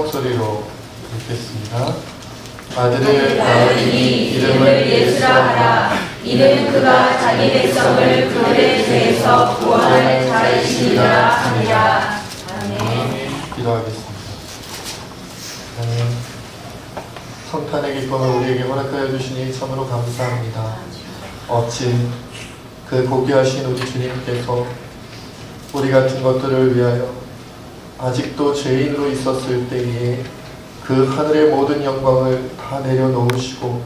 목소리로 읽겠습니다. 아들을 낳으니 이름을 예수라 하라. 이는 그가 자기 백성을 그들의 죄에서 구원할 자이시니라 하니라. 아멘. 기도하겠습니다. 하나님, 성탄의 기쁨을 우리에게 허락하여 주시니 참으로 감사합니다. 어찌 그 고귀하신 우리 주님께서 우리 같은 것들을 위하여 아직도 죄인으로 있었을 때에 그 하늘의 모든 영광을 다 내려놓으시고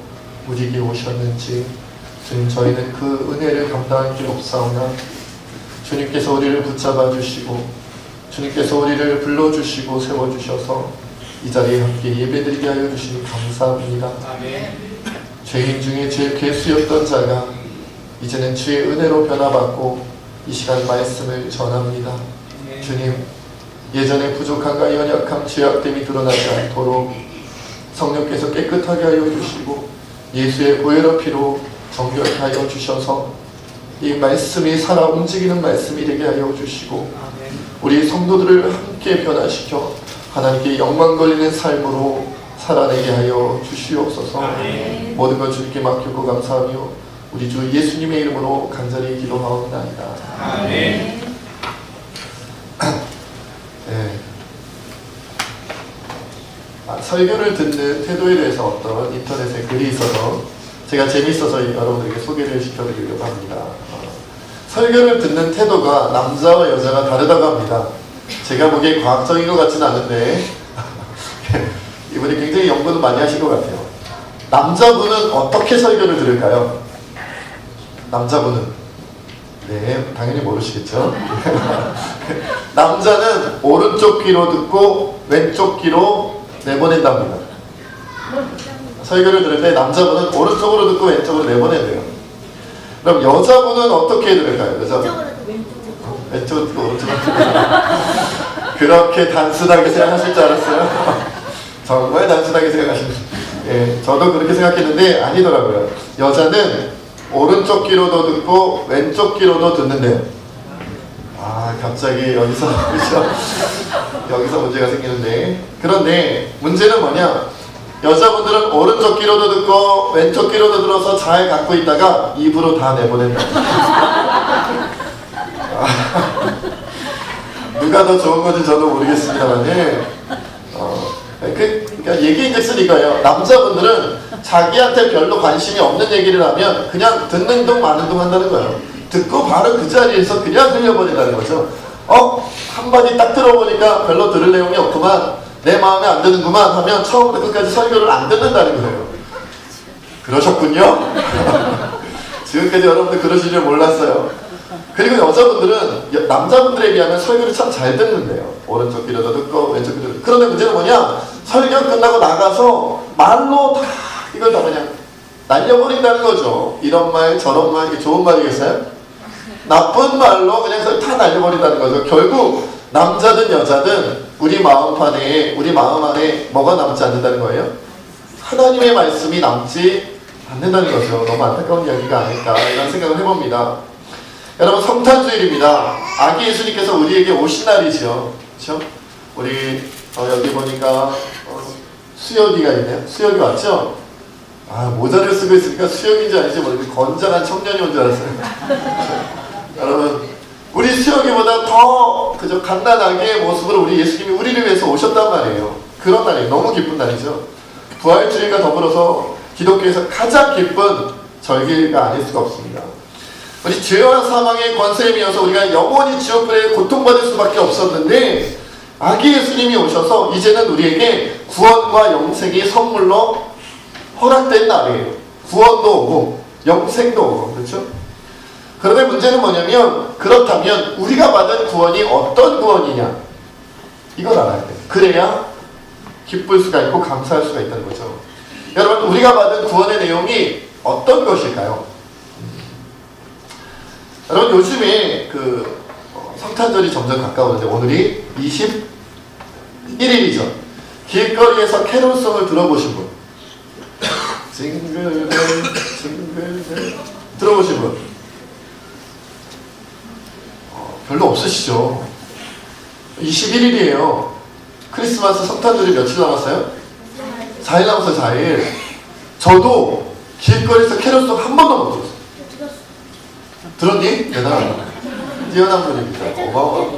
우리에게 오셨는지 주님, 저희는 그 은혜를 감당할 길 없사오나 주님께서 우리를 붙잡아 주시고 주님께서 우리를 불러주시고 세워주셔서 이 자리에 함께 예배드리게 하여 주시니 감사합니다. 아멘. 죄인 중에 제일 괴수였던 자가 이제는 주의 은혜로 변화받고 이 시간 말씀을 전합니다. 주님, 예전에 부족함과 연약함, 죄악됨이 드러나지 않도록 성령께서 깨끗하게 하여 주시고 예수의 보혈의 피로 정결케 하여 주셔서 이 말씀이 살아 움직이는 말씀이 되게 하여 주시고 우리 성도들을 함께 변화시켜 하나님께 영광 걸리는 삶으로 살아내게 하여 주시옵소서. 모든 것 주님께 맡기고 감사하며 우리 주 예수님의 이름으로 간절히 기도하옵나이다. 아멘. 네. 설교를 듣는 태도에 대해서 어떤 인터넷에 글이 있어서 제가 재밌어서 여러분들에게 소개를 시켜드리려고 합니다. 설교를 듣는 태도가 남자와 여자가 다르다고 합니다. 제가 보기에 과학적인 것 같지는 않은데 이분이 굉장히 연구도 많이 하신 것 같아요. 남자분은 어떻게 설교를 들을까요? 남자분은 네, 당연히 모르시겠죠? 남자는 오른쪽 귀로 듣고 왼쪽 귀로 내보낸답니다. 설교를 들을 때 남자분은 오른쪽으로 듣고 왼쪽으로 내보낸대요. 그럼 여자분은 어떻게 들을까요? 여자분 왼쪽으로 듣고 오른쪽으로 그렇게 단순하게 생각하실 줄 알았어요? 정말 단순하게 생각하시는. 예, 저도 그렇게 생각했는데 아니더라고요. 여자는 오른쪽 귀로도 듣고 왼쪽 귀로도 듣는데요. 아, 갑자기 여기서 그렇죠? 여기서 문제가 생기는데, 그런데 문제는 뭐냐? 여자분들은 오른쪽 귀로도 듣고 왼쪽 귀로도 들어서 잘 갖고 있다가 입으로 다 내보낸다. 누가 더 좋은 건지 저도 모르겠습니다만, 그러니까 얘기인즉슨 이거예요. 남자분들은 자기한테 별로 관심이 없는 얘기를 하면 그냥 듣는 둥 마는 둥 한다는 거예요. 듣고 바로 그 자리에서 그냥 흘려버린다는 거죠. 한마디 딱 들어보니까 별로 들을 내용이 없구만, 내 마음에 안 드는구만 하면 처음부터 끝까지 설교를 안 듣는다는 거예요. 그러셨군요? 지금까지 여러분들 그러실 줄 몰랐어요. 그리고 여자분들은 남자분들에 비하면 설교를 참 잘 듣는데요. 오른쪽 귀로도 듣고 왼쪽 귀로도 듣고. 그런데 문제는 뭐냐? 설교 끝나고 나가서 말로 다 이걸 다 그냥 날려버린다는 거죠. 이런 말 저런 말, 이게 좋은 말이겠어요? 나쁜 말로 그냥 다 날려버린다는 거죠. 결국 남자든 여자든 우리 마음판에, 우리 마음 안에 뭐가 남지 않는다는 거예요? 하나님의 말씀이 남지 않는다는 거죠. 너무 안타까운 이야기가 아닐까 이런 생각을 해봅니다. 여러분, 성탄주일입니다. 아기 예수님께서 우리에게 오신 날이죠. 그렇죠? 우리 여기 보니까 수혁이가 있네요. 수혁이 왔죠? 모자를 쓰고 있으니까 수혁인지 아닌지 모르겠는데 건장한 청년이 온 줄 알았어요. 여러분, 우리 수혁이보다 더 그저 간단하게 모습으로 우리 예수님이 우리를 위해서 오셨단 말이에요. 그런 날이에요. 너무 기쁜 날이죠. 부활주일과 더불어서 기독교에서 가장 기쁜 절기가 아닐 수가 없습니다. 우리 죄와 사망의 권세에 이어서 우리가 영원히 지옥불에 고통받을 수밖에 없었는데 아기 예수님이 오셔서 이제는 우리에게 구원과 영생이 선물로 허락된 날이에요. 구원도 오고 영생도 오고, 그렇죠? 그런데 문제는 뭐냐면, 그렇다면 우리가 받은 구원이 어떤 구원이냐, 이걸 알아야 돼요. 그래야 기쁠 수가 있고 감사할 수가 있다는 거죠. 여러분, 우리가 받은 구원의 내용이 어떤 것일까요? 여러분, 요즘에 성탄절이 점점 가까우는데 오늘이 21일이죠. 길거리에서 캐롤송을 들어보신 분? 징글벨 징글벨 들어보신 분? 별로 없으시죠? 21일이에요. 크리스마스 성탄절이 며칠 남았어요? 4일 남았어요. 4일. 저도 길거리에서 캐롤송 한 번도 못 들었어요. 들었니? 대단하다. 뛰어난 분입니다. 어마어마.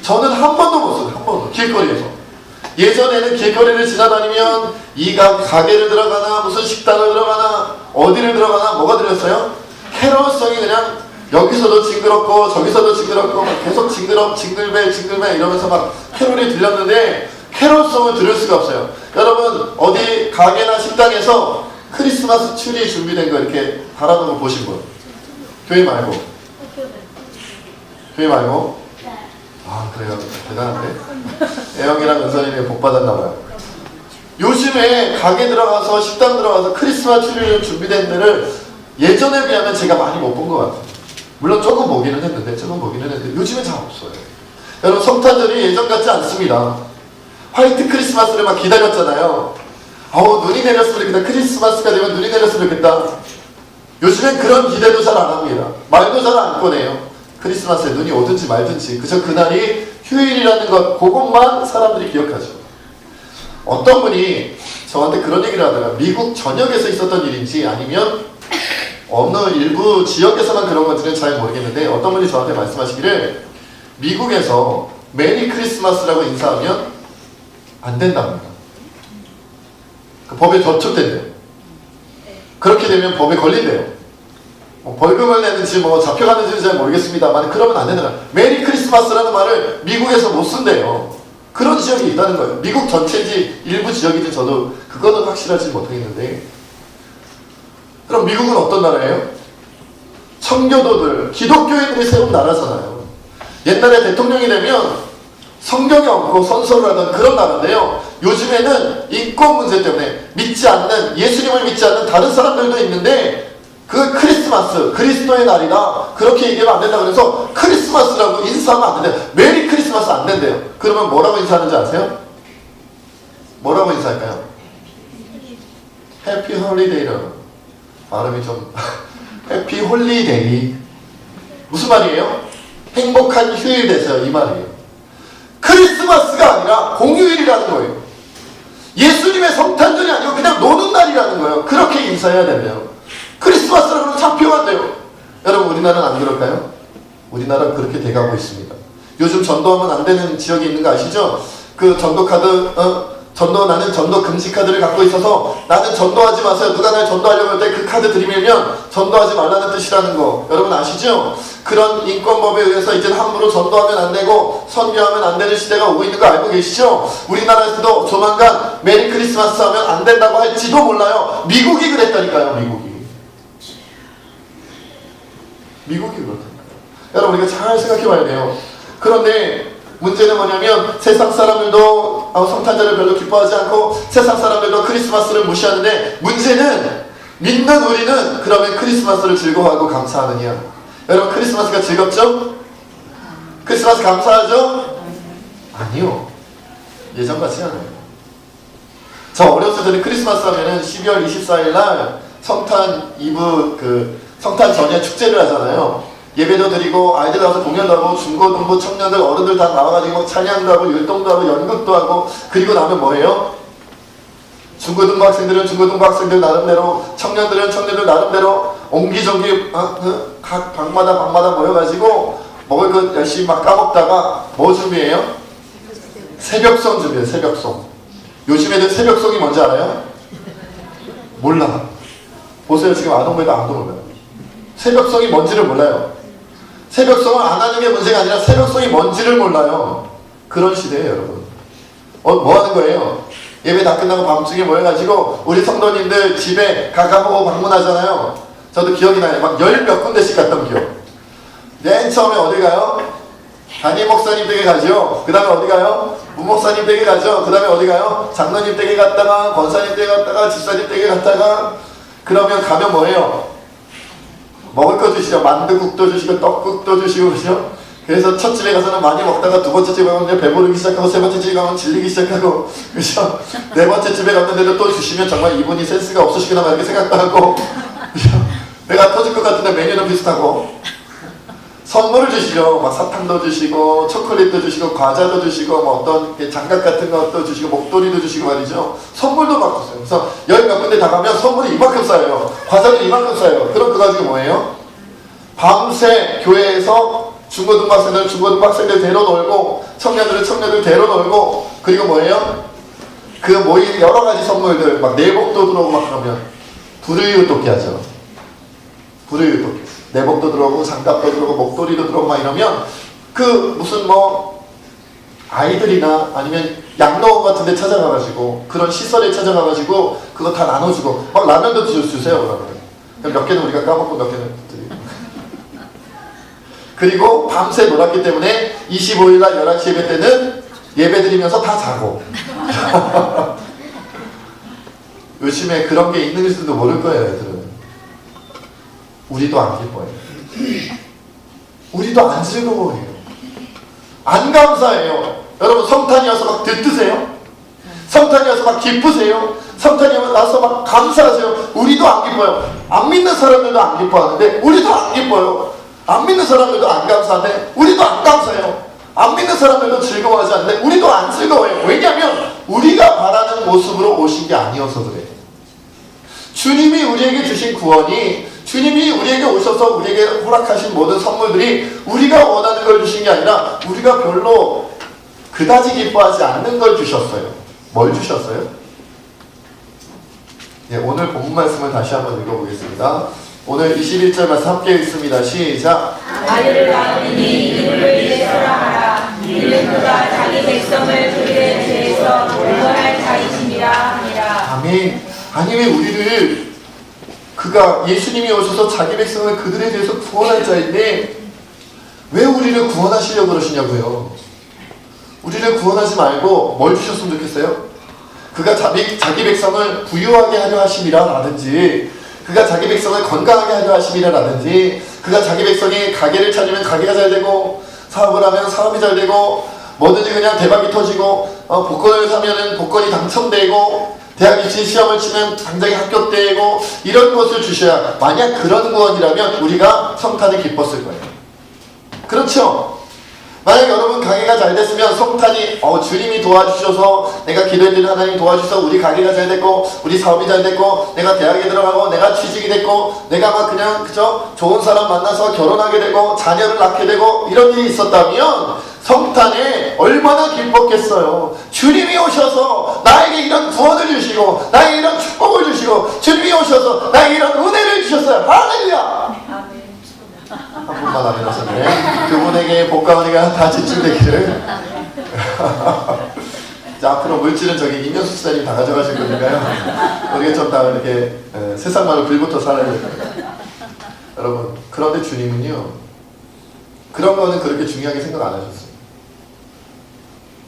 저는 한 번도 못 썼어요. 한 번도. 길거리에서. 예전에는 길거리를 지나다니면 이 가게를 들어가나 무슨 식당을 들어가나 어디를 들어가나 뭐가 들렸어요? 캐롤송이 그냥 여기서도 징그럽고 저기서도 징그럽고 계속 징글벨 이러면서 막 캐롤이 들렸는데 캐롤송을 들을 수가 없어요. 여러분 어디 가게나 식당에서 크리스마스 트리 준비된 거 이렇게 달아놓은 거 보신 분? 교회 말고? 교회 말고? 아 그래요? 대단한데? 애영이랑 은선이는 복 받았나봐요. 요즘에 가게 들어가서 식당 들어가서 크리스마스 트리를 준비된 데를 예전에 비하면 제가 많이 못 본 것 같아요. 물론 조금 보기는 했는데 요즘엔 잘 없어요. 여러분 성탄절이 예전 같지 않습니다. 화이트 크리스마스를 막 기다렸잖아요. 눈이 내렸으면 좋겠다. 크리스마스가 되면 눈이 내렸으면 좋겠다. 요즘엔 그런 기대도 잘 안 합니다. 말도 잘 안 꺼내요. 크리스마스에 눈이 오든지 말든지 그저 그날이 휴일이라는 것 그것만 사람들이 기억하죠. 어떤 분이 저한테 그런 얘기를 하더라고요. 미국 전역에서 있었던 일인지 아니면 어느 일부 지역에서만 그런 건지는 잘 모르겠는데 어떤 분이 저한테 말씀하시기를 미국에서 메리 크리스마스라고 인사하면 안 된답니다. 그 법에 저촉된대요. 그렇게 되면 법에 걸린대요. 벌금을 내는지 잡혀가는지는 잘 모르겠습니다만 그러면 안 된다. 메리 크리스마스라는 말을 미국에서 못 쓴대요. 그런 지역이 있다는 거예요. 미국 전체인지 일부 지역인지 저도 그거는 확실하지 못하겠는데 그럼 미국은 어떤 나라예요? 청교도들, 기독교인들이 세운 나라잖아요. 옛날에 대통령이 되면 성경에 얹고 선서를 하던 그런 나라인데요. 요즘에는 인권 문제 때문에 믿지 않는, 예수님을 믿지 않는 다른 사람들도 있는데 그 크리스마스, 그리스도의 날이다 그렇게 얘기하면 안 된다 그래서 크리스마스라고 인사하면 안 된대요. 메리 크리스마스 안 된대요. 그러면 뭐라고 인사하는지 아세요? 뭐라고 인사할까요? 해피 홀리데이라고. 발음이 좀 해피 홀리데이 무슨 말이에요? 행복한 휴일 되세요 이 말이에요. 크리스마스가 아니라 공휴일이라는 거예요. 예수님의 성탄절이 아니고 그냥 노는 날이라는 거예요. 그렇게 인사해야 된대요. 크리스마스라고 하면 잡혀간대요. 여러분 우리나라는 안 그럴까요? 우리나라는 그렇게 돼가고 있습니다. 요즘 전도하면 안 되는 지역이 있는 거 아시죠? 그 전도카드 나는 전도 금지 카드를 갖고 있어서 나는 전도하지 마세요. 누가 날 전도하려고 할 때 그 카드 들이밀면 전도하지 말라는 뜻이라는 거 여러분 아시죠? 그런 인권법에 의해서 이제 함부로 전도하면 안 되고 선교하면 안 되는 시대가 오고 있는 거 알고 계시죠? 우리나라에서도 조만간 메리 크리스마스 하면 안 된다고 할지도 몰라요. 미국이 그랬다니까요. 미국이 그렇다니까요. 여러분 우리가 잘 생각해 봐야 돼요. 그런데 문제는 뭐냐면 세상 사람들도 성탄절을 별로 기뻐하지 않고 세상 사람들도 크리스마스를 무시하는데 문제는 믿는 우리는 그러면 크리스마스를 즐거워하고 감사하느냐. 여러분 크리스마스가 즐겁죠? 크리스마스 감사하죠? 아니요. 예전같지 않아요. 저 어렸을 때는 크리스마스 하면은 12월 24일 날 성탄 이브 성탄 전야 축제를 하잖아요. 예배도 드리고 아이들 나와서 공연도 하고 중고등부 청년들 어른들 다 나와가지고 찬양도 하고 율동도 하고 연극도 하고 그리고 나면 뭐예요? 중고등부 학생들은 중고등부 학생들 나름대로 청년들은 청년들 나름대로 옹기종기 각 방마다 모여가지고 먹을 것 열심히 막 까먹다가 뭐 준비해요? 새벽송 준비해요. 새벽송. 요즘 애들 새벽송이 뭔지 알아요? 몰라. 보세요. 지금 아동부에도 아무도 몰라요. 새벽송이 뭔지를 몰라요. 새벽송을 안 하는 게 문제가 아니라 새벽송이 뭔지를 몰라요. 그런 시대예요, 여러분. 뭐 하는 거예요? 예배 다 끝나고 밤중에 모여가지고 우리 성도님들 집에 가보고 방문하잖아요. 저도 기억이 나요. 막 10몇 군데씩 갔던 기억. 맨 처음에 어디 가요? 담임 목사님 댁에 가죠. 그 다음에 어디 가요? 문목사님 댁에 가죠. 그 다음에 어디 가요? 장로님 댁에 갔다가 권사님 댁에 갔다가 집사님 댁에 갔다가 그러면 가면 뭐예요? 먹을 거 주시죠. 만두국도 주시고 떡국도 주시고 그죠? 그래서 첫 집에 가서는 많이 먹다가 두 번째 집에 가면 배부르기 시작하고 세 번째 집에 가면 질리기 시작하고 그죠? 네 번째 집에 갔는데도 또 주시면 정말 이분이 센스가 없으시구나 이렇게 생각도 하고 그죠? 내가 터질 것 같은데 메뉴는 비슷하고 선물을 주시죠. 막 사탕도 주시고 초콜릿도 주시고 과자도 주시고 뭐 어떤 장갑 같은 것도 주시고 목도리도 주시고 말이죠. 선물도 막 줬어요. 그래서 여행 몇 군데 다 가면 선물이 이만큼 쌓여요. 과자도 이만큼 쌓여요. 그럼 그거 가지고 뭐예요? 밤새 교회에서 중고등학생들 데려 놀고 청년들 데려 놀고 그리고 뭐예요? 그 모인 여러 가지 선물들 막 내복도 들어오고 막 그러면 불의유독기 하죠. 불의유독기. 내복도 들어오고 장갑도 들어오고 목도리도 들어오고 막 이러면 그 무슨 뭐 아이들이나 아니면 양로원 같은 데 찾아가가지고 그런 시설에 찾아가가지고 그거 다 나눠주고 막 라면도 주세요. 그러면 몇 개는 우리가 까먹고 몇 개는 드리고 그리고 밤새 놀았기 때문에 25일날 11시 예배 때는 예배 드리면서 다 자고 요즘에 그런 게 있는 줄도 모를 거예요. 애들은 우리도 안 기뻐요. 우리도 안 즐거워해요. 안 감사해요. 여러분 성탄이 와서 막 들뜨세요? 성탄이 와서 막 기쁘세요? 성탄이 와서 막 감사하세요? 우리도 안 기뻐요. 안 믿는 사람들도 안 기뻐하는데 우리도 안 기뻐요. 안 믿는 사람들도 안 감사하는데 우리도 안 감사해요. 안 믿는 사람들도 즐거워하지 않는데 우리도 안 즐거워해요. 왜냐하면 우리가 바라는 모습으로 오신 게 아니어서 그래요. 주님이 우리에게 주신 구원이 주님이 우리에게 오셔서 우리에게 허락하신 모든 선물들이 우리가 원하는 걸 주신 게 아니라 우리가 별로 그다지 기뻐하지 않는 걸 주셨어요. 뭘 주셨어요? 예, 오늘 본문 말씀을 다시 한번 읽어보겠습니다. 오늘 21절 말씀 함께 읽습니다. 시작. 아들을 낳으니 이름을 예수라 하라. 이는 그가 자기 백성을 그들의 죄에서 구원할 자이심이라 하니라. 아멘. 아니 왜 우리를 그가 예수님이 오셔서 자기 백성을 그들에 대해서 구원할 자인데 왜 우리를 구원하시려고 그러시냐고요. 우리를 구원하지 말고 뭘 주셨으면 좋겠어요? 그가 자기 백성을 부유하게 하려 하심이라 라든지 그가 자기 백성을 건강하게 하려 하심이라 라든지 그가 자기 백성이 가게를 차리면 가게가 잘 되고 사업을 하면 사업이 잘 되고 뭐든지 그냥 대박이 터지고 복권을 사면은 복권이 당첨되고 대학 입시 시험을 치면 당장에 합격되고 이런 것을 주셔야 만약 그런 구원이라면 우리가 성탄을 기뻤을 거예요. 그렇죠? 만약 여러분 가게가 잘 됐으면 성탄이 주님이 도와주셔서 내가 기도했더니 하나님 도와주셔서 우리 가게가 잘 됐고 우리 사업이 잘 됐고 내가 대학에 들어가고 내가 취직이 됐고 내가 막 그냥 그저 좋은 사람 만나서 결혼하게 되고 자녀를 낳게 되고 이런 일이 있었다면 성탄에 얼마나 기뻤겠어요. 주님이 오셔서 나에게 이런 구원을 주시고 나에게 이런 축복을 주시고 주님이 오셔서 나에게 이런 은혜를 주셨어요. 할렐루야. 한 분만 아멘 하셨네. 그분에게 복과 은혜가 다 집중되기를. 자, 앞으로 물질은 저기 임명수 수사님 다 가져가실 거니까요. 우리가 좀 다 이렇게 세상말로 불부터 살아야 될 거예요. 여러분, 그런데 주님은요, 그런 거는 그렇게 중요하게 생각 안 하셨어요.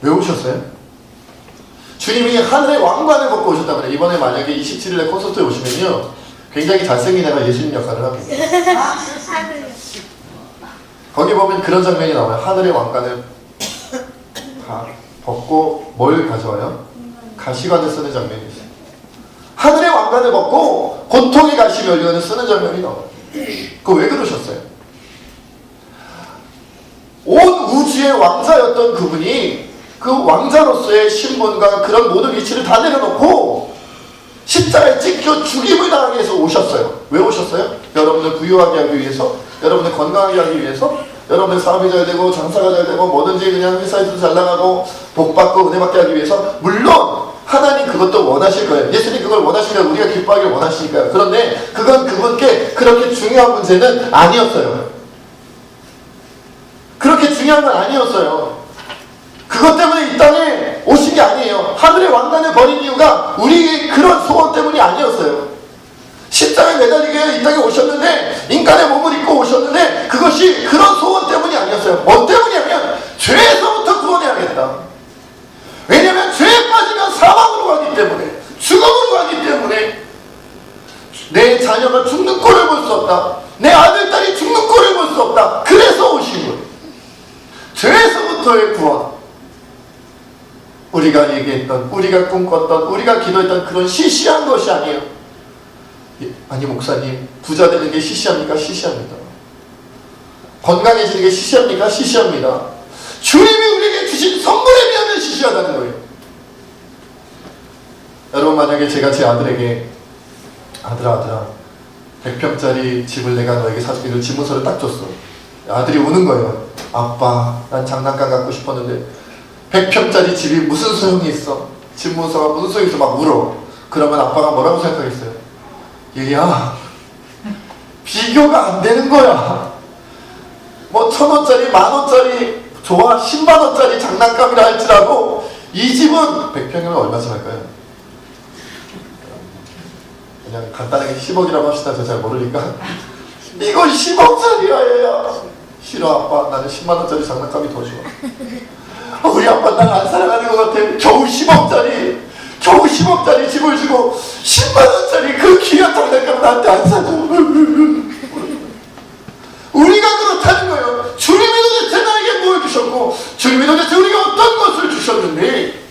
왜 오셨어요? 주님이 하늘의 왕관을 벗고 오셨다면 이번에 만약에 27일에 콘서트에 오시면요, 굉장히 잘생긴 애가 예수님 역할을 합니다. 거기 보면 그런 장면이 나와요. 하늘의 왕관을 다 벗고 뭘 가져와요? 가시관을 쓰는 장면이 있어요. 하늘의 왕관을 벗고 고통의 가시 면류관을 쓰는 장면이 나와요. 그거 왜 그러셨어요? 온 우주의 왕자였던 그분이 그 왕자로서의 신분과 그런 모든 위치를 다 내려놓고 십자가에 찍혀 죽임을 당하기 위해서 오셨어요. 왜 오셨어요? 여러분을 부유하게 하기 위해서, 여러분을 건강하게 하기 위해서, 여러분의 사업이 잘 되고 장사가 잘 되고 뭐든지 그냥 회사에서 잘 나가고 복받고 은혜 받게 하기 위해서. 물론 하나님 그것도 원하실 거예요. 예수님 그걸 원하시니까 우리가 기뻐하기를 원하시니까요. 그런데 그건 그분께 그렇게 중요한 문제는 아니었어요. 그렇게 중요한 건 아니었어요. 그것 때문에 이 땅에 오신 게 아니에요. 하늘의 왕관을 버린 이유가 우리 그런 소원 때문이 아니었어요. 십자가에 매달리기 위해 이 땅에 오셨는데, 인간의 몸을 입고 오셨는데 그것이 그런 소원 때문이 아니었어요. 뭐 때문이냐면 죄에서부터 구원해야겠다. 왜냐하면 죄에 빠지면 사망으로 가기 때문에, 죽음으로 가기 때문에 내 자녀가 죽는 꼴을 볼 수 없다. 내 아들, 딸이 죽는 꼴을 볼 수 없다. 그래서 오신 거예요. 죄에서부터의 구원. 우리가 얘기했던, 우리가 꿈꿨던, 우리가 기도했던 그런 시시한 것이 아니에요. 아니 목사님, 부자 되는 게 시시합니까? 시시합니다. 건강해지는 게 시시합니까? 시시합니다. 주님이 우리에게 주신 선물에 비하면 시시하다는 거예요. 여러분, 만약에 제가 제 아들에게 아들아 100평짜리 집을 내가 너에게 사주기로 집문서를 딱 줬어. 아들이 우는 거예요. 아빠, 난 장난감 갖고 싶었는데 100평짜리 집이 무슨 소용이 있어? 집문서가 무슨 소용이 있어? 막 울어. 그러면 아빠가 뭐라고 생각하겠어요? 얘야, 비교가 안 되는 거야. 뭐 1,000원짜리, 10,000원짜리 좋아, 100,000원짜리 장난감이라 할지라도 이 집은 100평이면 얼마쯤 할까요? 그냥 간단하게 10억이라고 합시다. 저 잘 모르니까. 이거 10억짜리야 얘야. 싫어 아빠, 나는 10만원짜리 장난감이 더 좋아. 우리 아빠 날 안 사랑하는 것 같아. 겨우 10억짜리 집을 주고 10만원짜리 그 귀한 장난감 나한테 안 사줘. 우리가 그렇다는 거예요. 주님이 도대체 나에게 뭘 주셨고, 주님이 도대체 우리가 어떤 것을 주셨는데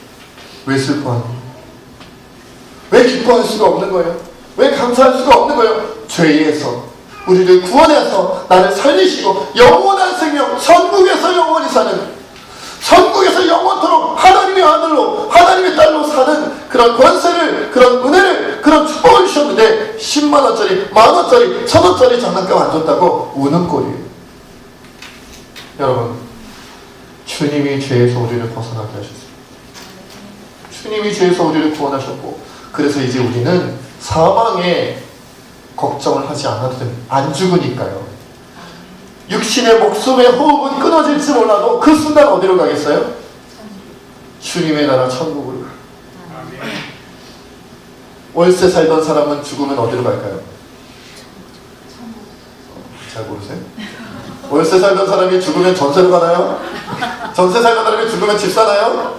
왜 슬퍼하는 거예요? 왜 기뻐할 수가 없는 거예요? 왜 감사할 수가 없는 거예요? 죄에서 우리를 구원해서 나를 살리시고 영원한 생명, 천국에서 영원히 사는, 천국에서 영원토록 하나님의 아들로, 하나님의 딸로 사는 그런 권세를, 그런 은혜를, 그런 축복을 주셨는데 10만원짜리, 10,000원짜리, 1,000원짜리 장난감 안 줬다고 우는 꼴이에요. 여러분, 주님이 죄에서 우리를 벗어나게 하셨습니다. 주님이 죄에서 우리를 구원하셨고, 그래서 이제 우리는 사망에 걱정을 하지 않아도 됩니다. 안 죽으니까요. 육신의 목숨의 호흡은 끊어질지 몰라도 그 순간 어디로 가겠어요? 주님의 나라 천국으로. 월세 살던 사람은 죽으면 어디로 갈까요? 잘 모르세요? 월세 살던 사람이 죽으면 전세로 가나요? 전세 살던 사람이 죽으면 집 사나요?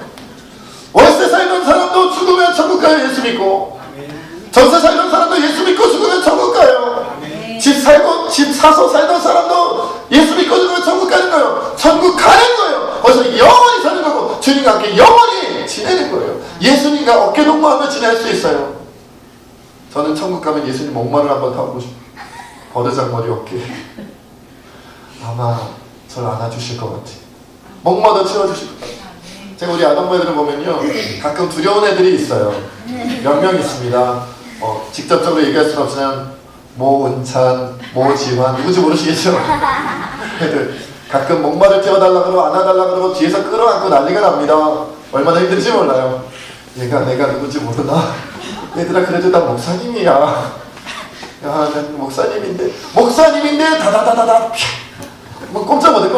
월세 살던 사람도 죽으면 천국 가요. 예수 믿고. 전세 살던 사람도 예수 믿고 죽으면 천국 가요. 집 사서 살던 사람도 예수 믿고 죽으면 천국 가는 거예요. 천국 가는 거예요. 거기서 영원히 사는 거고 주님과 함께 영원히 지내는 거예요. 예수님과 어깨 동무하며 지낼 수 있어요. 저는 천국 가면 예수님 목마를 한번 타보고 싶어요. 버르장머리 어깨. 아마 저를 안아주실 것 같아요. 목마도 채워주실 것 같아요. 제가 우리 아동부애들을 보면요, 가끔 두려운 애들이 있어요. 몇 명 있습니다. 직접적으로 얘기할 수는 없지만 모은찬, 모지환, 누군지 모르시겠죠? 애들 가끔 목마를 태워달라 그러고 안아달라 그러고 뒤에서 끌어안고 난리가 납니다. 얼마나 힘든지 몰라요. 내가 누군지 모르나? 얘들아, 그래도 난 목사님이야. 야, 난 목사님인데 다다다다다 뭐 꼼짝 못해.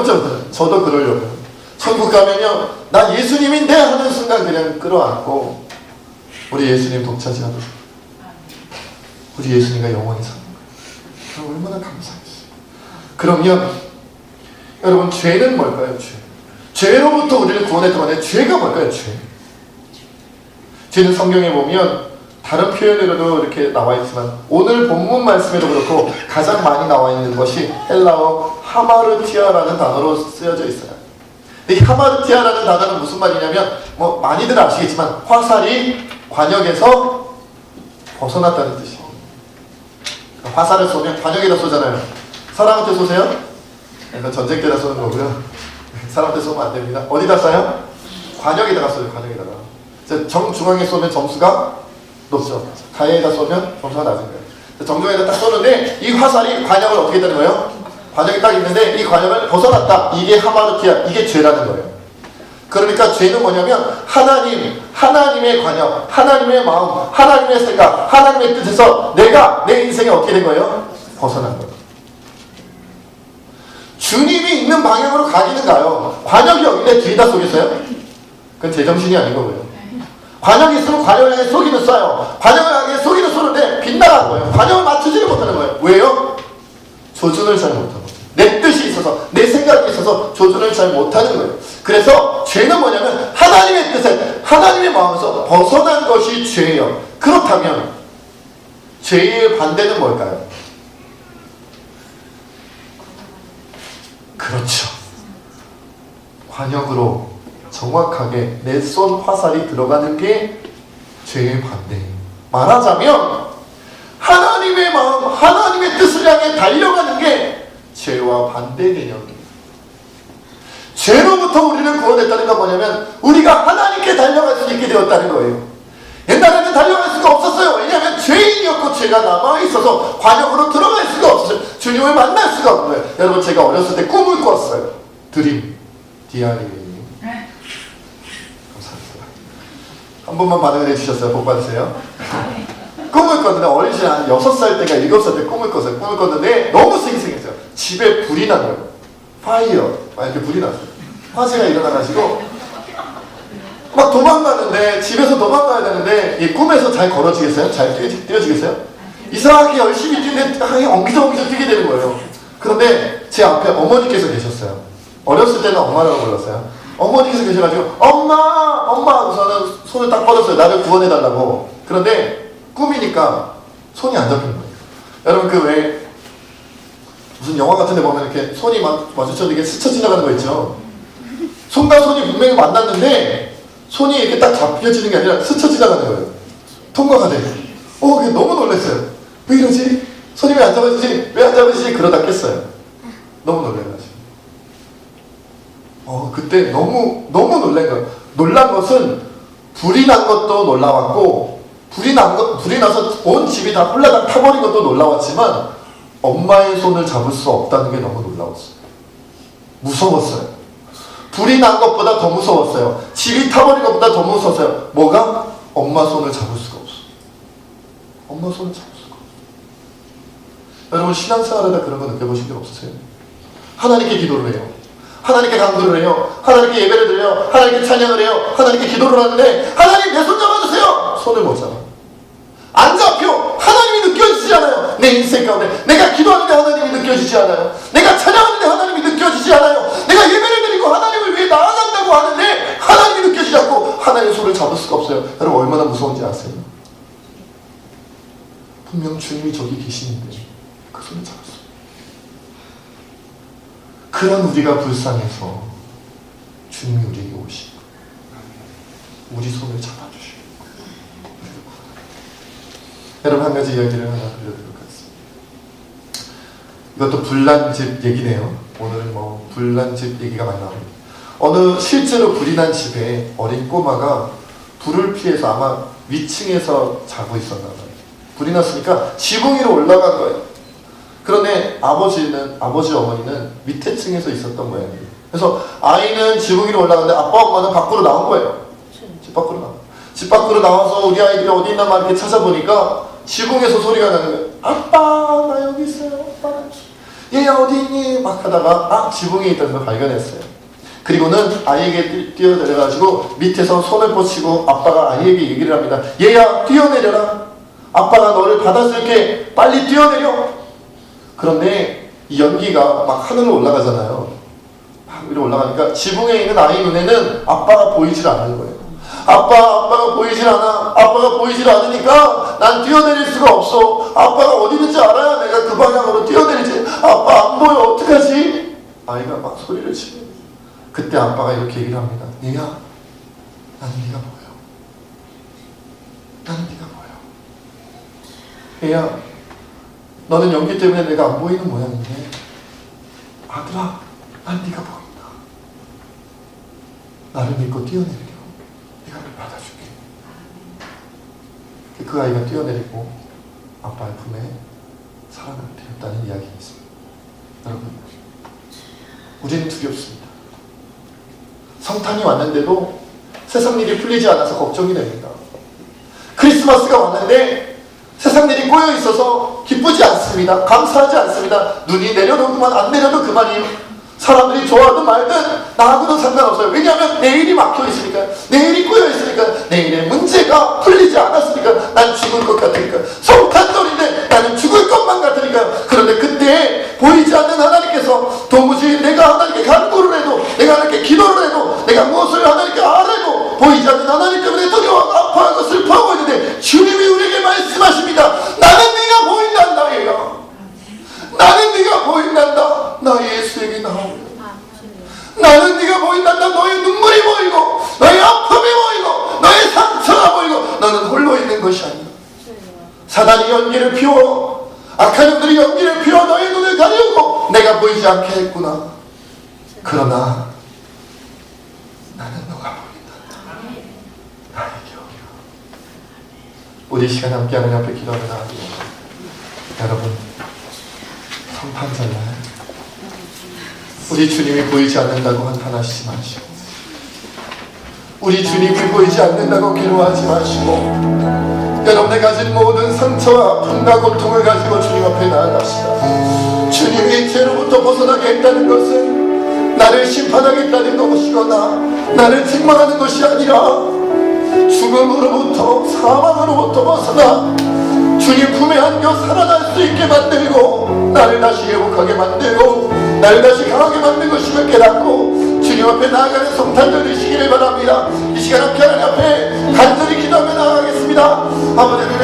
저도 그러려고요. 천국 가면요, 나 예수님인데 하는 순간 그냥 끌어안고 우리 예수님 독차지하도록, 우리 예수님과 영원히 사는 거예요. 얼마나 감사했어요. 그러면 여러분, 죄는 뭘까요? 죄로부터 우리를 구원했던 건데 죄가 뭘까요? 죄는 성경에 보면 다른 표현으로도 이렇게 나와 있지만 오늘 본문 말씀에도 그렇고 가장 많이 나와 있는 것이 헬라어 하마르티아라는 단어로 쓰여져 있어요. 이 하마르티아라는 단어는 무슨 말이냐면, 뭐 많이들 아시겠지만 화살이 관역에서 벗어났다는 뜻이에요. 화살을 쏘면 관역에다 쏘잖아요. 사람한테 쏘세요? 이건 전쟁 때다 쏘는 거고요. 사람한테 쏘면 안 됩니다. 어디다 쏴요? 관역에다가 쏘요. 관역에다가. 정중앙에 쏘면 점수가 높죠. 가해에다 쏘면 점수가 낮은 거예요. 정중앙에다 딱 쏘는데 이 화살이 관역을 어떻게 되는 거예요? 관역이 딱 있는데 이 관역을 벗어났다. 이게 하마르티아, 이게 죄라는 거예요. 그러니까 죄는 뭐냐면 하나님의 관역, 하나님의 마음, 하나님의 생각, 하나님의 뜻에서 내가 내 인생에 어떻게 된 거예요? 벗어난 거예요. 주님이 있는 방향으로 가기는 가요. 관역이 여기인데 뒤에다 쏘겠어요? 그건 제정신이 아닌 거고요. 관역이 있으면 관역을 향해 쏘기는 쏴요. 관역을 향해 쏘기는 쏘는데 빗나가는 거예요. 관역을 맞추지를 못하는 거예요. 왜요? 조준을 잘 못하는 거예요. 내 뜻이 있어서, 내 생각이 있어서 조준을 잘 못하는 거예요. 그래서 죄는 뭐냐면 하나님의 뜻에, 하나님의 마음에서 벗어난 것이 죄예요. 그렇다면 죄의 반대는 뭘까요? 그렇죠. 관역으로 정확하게 내 쏜 화살이 들어가는 게 죄의 반대예요. 말하자면 하나님의 마음, 하나님의 뜻을 향해 달려가는 게 죄와 반대 개념이에요. 죄로부터 우리를 구원했다는 건 뭐냐면 우리가 하나님께 달려갈 수 있게 되었다는 거예요. 옛날에는 달려갈 수가 없었어요. 왜냐하면 죄인이었고 죄가 남아있어서 관역으로 들어갈 수가 없었어요. 주님을 만날 수가 없는 거예요. 여러분, 제가 어렸을 때 꿈을 꿨어요. 드림. 디아리님 감사합니다. 한 번만 반응을 해주셨어요. 복 받으세요. 꿈을 꿨는데 어린 시절 한 6살 때가 7살 때 꿈을 꿨어요. 꿈을 꿨는데 너무 생생했어요. 집에 불이 난 거예요. 파이어. 이렇게 불이 났어요. 화재가 일어나가지고 막 도망가는데, 집에서 도망가야 되는데 이 꿈에서 잘 걸어지겠어요? 잘 뛰어지겠어요? 이상하게 열심히 뛰는데 엉기적엉기적 뛰게 되는 거예요. 그런데 제 앞에 어머니께서 계셨어요. 어렸을 때는 엄마라고 불렀어요. 어머니께서 계셔가지고 엄마! 엄마! 하고서는 손을 딱 뻗었어요. 나를 구원해달라고. 그런데 꿈이니까 손이 안 잡히는 거예요. 여러분, 그 왜 무슨 영화 같은 데 보면 이렇게 손이 마주쳐도 이게 스쳐 지나가는 거 있죠? 손과 손이 분명히 만났는데 손이 이렇게 딱 잡혀지는 게 아니라 스쳐 지나가는 거예요. 통과가 돼요. 그게 너무 놀랐어요. 왜 이러지? 손이 왜 안 잡아지지? 왜 안 잡아지지? 그러다 깼어요. 너무 놀래가지고. 그때 너무 놀란 거예요. 놀란 것은 불이 난 것도 놀라웠고, 불이 나서 온 집이 다 홀라당 타버린 것도 놀라웠지만, 엄마의 손을 잡을 수 없다는 게 너무 놀라웠어요. 무서웠어요. 불이 난 것보다 더 무서웠어요. 집이 타버린 것보다 더 무서웠어요. 뭐가? 엄마 손을 잡을 수가 없어요. 엄마 손을 잡을 수가 없어요. 여러분, 신앙생활하다 그런 거 느껴보신 적 없으세요? 하나님께 기도를 해요. 하나님께 간구를 해요. 하나님께 예배를 드려요. 하나님께 찬양을 해요. 하나님께 기도를 하는데 하나님 내 손 잡아주세요. 손을 못 잡아. 안 잡혀. 하나님이 느껴지지 않아요. 내 인생 가운데 내가 기도하는데 하나님이 느껴지지 않아요. 내가 찬양하는데 하나님이 느껴지지 않아요. 내가 예배를 드리고 하나님을 위해 나아간다고 하는데 하나님이 느껴지지 않고 하나님의 손을 잡을 수가 없어요. 여러분, 얼마나 무서운지 아세요? 분명 주님이 저기 계시는데 그 손을 잡을 수 없어요. 그런 우리가 불쌍해서 주님이 우리에게 오시고 우리 손을 잡아주시고. 여러분, 한 가지 이야기를 하나 드려드리도록 하겠습니다. 이것도 불난집 얘기네요. 오늘은 불난집 얘기가 많이 나옵니다. 실제로 불이 난 집에 어린 꼬마가 불을 피해서 아마 위층에서 자고 있었나 봐요. 불이 났으니까 지붕 위로 올라간 거예요. 그런데 아버지 어머니는 밑에 층에서 있었던 모양이에요. 그래서 아이는 지붕 위로 올라갔는데 아빠 엄마는 밖으로 나온 거예요. 집 밖으로 나와서 우리 아이들이 어디 있나 막 이렇게 찾아보니까 지붕에서 소리가 나는 거예요. 아빠, 나 여기 있어요. 아빠, 얘야 어디 있니? 막 하다가 지붕에 있다는 걸 발견했어요. 그리고는 아이에게 뛰어내려가지고 밑에서 손을 뻗치고 아빠가 아이에게 얘기를 합니다. 얘야, 뛰어내려라. 아빠가 너를 받아줄게. 빨리 뛰어내려. 그런데 이 연기가 막 하늘로 올라가잖아요. 막 위로 올라가니까 지붕에 있는 아이 눈에는 아빠가 보이질 않는 거예요. 아빠가 보이질 않아. 아빠가 보이질 않으니까 난 뛰어내릴 수가 없어. 아빠가 어디 있는지 알아야 내가 그 방향으로 뛰어내리지. 아빠 안 보여. 어떡하지? 아이가 막 소리를 치고. 그때 아빠가 이렇게 얘기를 합니다. 얘야, 나는 네가 보여. 나는 네가 보여. 얘야, 너는 연기 때문에 내가 안 보이는 모양인데 아들아, 난 네가 보인다. 나를 믿고 뛰어내려. 네가 나를 받아줄게. 그 아이가 뛰어내리고 아빠의 품에 살아나게 되었다는 이야기가 있습니다. 여러분, 우리는 두렵습니다. 성탄이 왔는데도 세상 일이 풀리지 않아서 걱정이 됩니다. 크리스마스가 왔는데 세상 일이 꼬여 있어서 기쁘지 않습니다. 감사하지 않습니다. 눈이 내려도 그만, 안 내려도 그만이에요. 사람들이 좋아하든 말든 나하고는 상관없어요. 왜냐하면 내일이 막혀있으니까, 내일이 꼬여있으니까, 내일의 문제가 풀리지 않았으니까 난 죽을 것 같으니까, 성탄절인데 나는 죽을 것만 같으니까. 그런데 그때 보이지 않는 하나님께서 도무지 내가 하나님께 간구를 해도, 내가 하나님께 기도를 해도, 내가 무엇을 하나님께 알아도 보이지 않는 하나님 때문에 두려워하고 아파하고 슬퍼하고 있는데 주님이 우리에게 말씀하십니다. 나는 네가 보인단다. 얘가 나는 네가 보인단다. 나 예수에게 나오라. 나는 네가 보인단다. 너의 눈물이 보이고 너의 아픔이 보이고 너의 상처가 보이고 너는 홀로 있는 것이 아니야. 사단이 연기를 피워, 악한 영들이 연기를 피워 너의 눈을 가리우고 내가 내가 보이지 않게 했구나. 그러나 나는 너가 보인다. 나의 기억이야. 우리 시간 함께하는 옆에 기도하며 나아가요. 여러분, 성탄절날 우리 주님이 보이지 않는다고 한탄하시지 마시고, 우리 주님이 보이지 않는다고 괴로워하지 마시고, 여러분의 가진 모든 상처와 아픔과 고통을 가지고 주님 앞에 나아갑시다. 주님이 죄로부터 벗어나게 했다는 것은 나를 심판하겠다는 것이거나 나를 책망하는 것이 아니라 죽음으로부터, 사망으로부터 벗어나 주님 품에 안겨 살아날 수 있게 만들고 나를 다시 회복하게 만들고 나를 다시 강하게 만든 것임을 깨닫고 주님 앞에 나아가는 성탄절 되시기를 바랍니다. 이 시간 함께 하나님 앞에 간절히 기도하며 나아가겠습니다. 아버지,